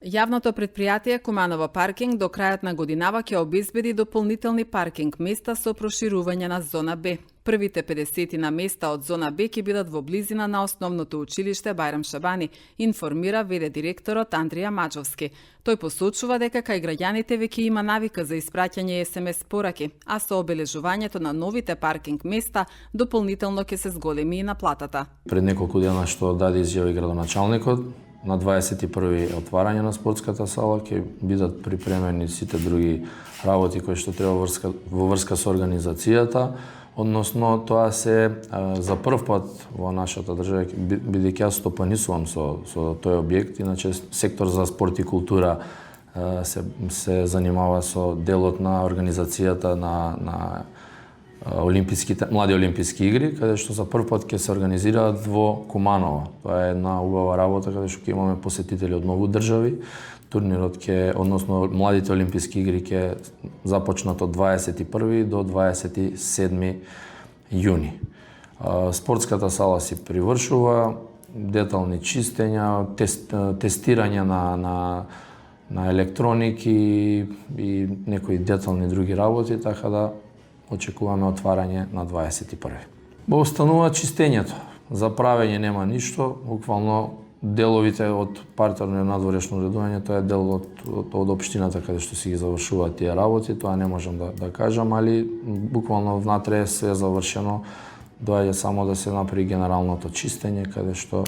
Јавното предпријатие Куманово паркинг до крајот на годинава ќе обезбеди дополнителни паркинг места со проширување на зона Б. Првите 50 на места од зона Б ќе бидат во близина на основното училиште Бајрам Шабани, информира ВД директорот Андрија Маџовски. Тој посочува дека кај граѓаните веќе има навика за испраќање SMS пораки, а со обележувањето на новите паркинг места дополнително ќе се зголеми и наплатата. Пред неколку дена што даде изјава градоначалникот, на 21. отварање на спортската сала ќе бидат припремени сите други работи кои што треба во врска со организацијата, односно тоа се за прв пат во нашата држава, бидејќи јас стопанисувам со тој објект, иначе сектор за спорт и култура се занимава со делот на организацијата на млади олимписки игри, каде што за прв пат ќе се организираат во Куманово. Тоа е една убава работа каде што ќе имаме посетители од многу држави. Турнирот односно младите олимписки игри ќе започнат од 21 до 27 јуни. Спортската сала си привршува, детални чистења, тестирање на електроники и некои детални други работи, така да очекуваме отварање на 21. Во останува чистењето. За правење нема ништо, буквално деловите од партерно и надворешно уредување, тоа е дел од општината каде што си ги завршуваат тие работи, тоа не можам да кажам, али буквално внатре е све завршено, доаѓа само да се направи генералното чистење каде што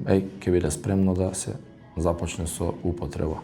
ќе биде спремно да се започне со употреба.